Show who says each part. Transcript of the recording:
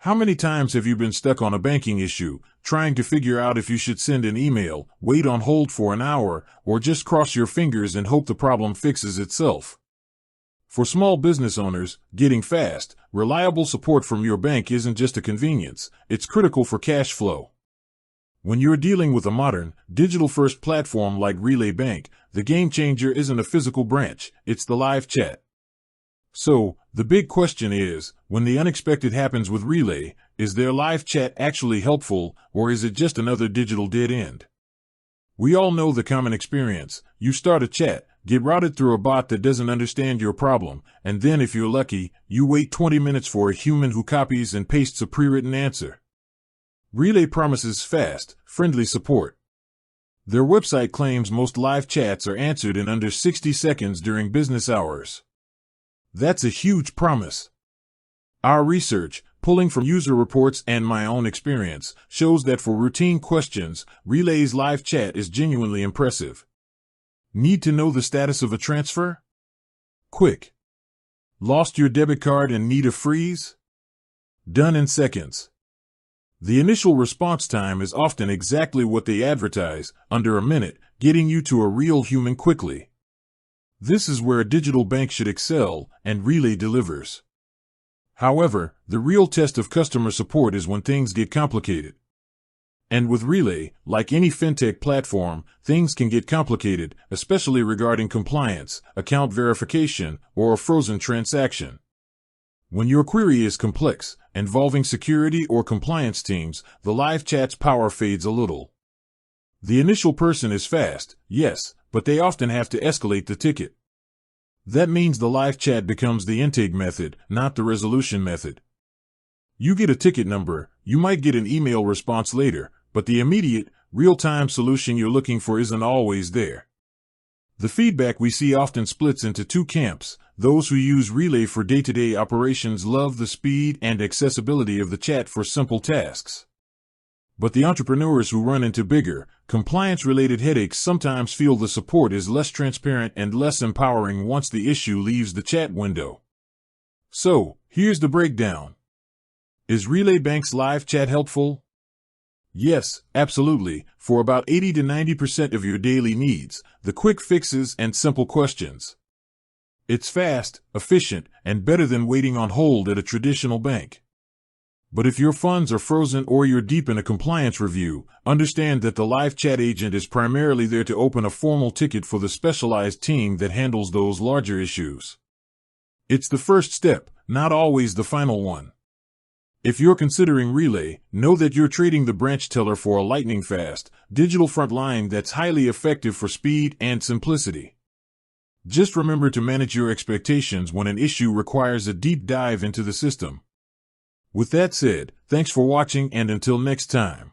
Speaker 1: How many times have you been stuck on a banking issue, trying to figure out if you should send an email, wait on hold for an hour, or just cross your fingers and hope the problem fixes itself? For small business owners, getting fast, reliable support from your bank isn't just a convenience, it's critical for cash flow. When you're dealing with a modern, digital-first platform like Relay Bank, the game changer isn't a physical branch, it's the live chat. So, the big question is, when the unexpected happens with Relay, is their live chat actually helpful, or is it just another digital dead end? We all know the common experience. You start a chat, get routed through a bot that doesn't understand your problem, and then if you're lucky, you wait 20 minutes for a human who copies and pastes a pre-written answer. Relay promises fast, friendly support. Their website claims most live chats are answered in under 60 seconds during business hours. That's a huge promise. Our research, pulling from user reports and my own experience, shows that for routine questions, Relay's live chat is genuinely impressive. Need to know the status of a transfer? Quick. Lost your debit card and need a freeze? Done in seconds. The initial response time is often exactly what they advertise, under a minute, getting you to a real human quickly. This is where a digital bank should excel, and Relay delivers. However, the real test of customer support is when things get complicated. And with Relay, like any fintech platform, things can get complicated, especially regarding compliance, account verification, or a frozen transaction. When your query is complex, involving security or compliance teams, the live chat's power fades a little. The initial person is fast, yes, but they often have to escalate the ticket. That means the live chat becomes the intake method, not the resolution method. You get a ticket number, you might get an email response later, but the immediate, real-time solution you're looking for isn't always there. The feedback we see often splits into two camps. Those who use Relay for day-to-day operations love the speed and accessibility of the chat for simple tasks. But the entrepreneurs who run into bigger, compliance-related headaches sometimes feel the support is less transparent and less empowering once the issue leaves the chat window. So, here's the breakdown. Is Relay Bank's live chat helpful? Yes, absolutely, for about 80 to 90% of your daily needs, the quick fixes and simple questions. It's fast, efficient, and better than waiting on hold at a traditional bank. But if your funds are frozen or you're deep in a compliance review, understand that the live chat agent is primarily there to open a formal ticket for the specialized team that handles those larger issues. It's the first step, not always the final one. If you're considering Relay, know that you're trading the branch teller for a lightning-fast, digital front line that's highly effective for speed and simplicity. Just remember to manage your expectations when an issue requires a deep dive into the system. With that said, thanks for watching and until next time.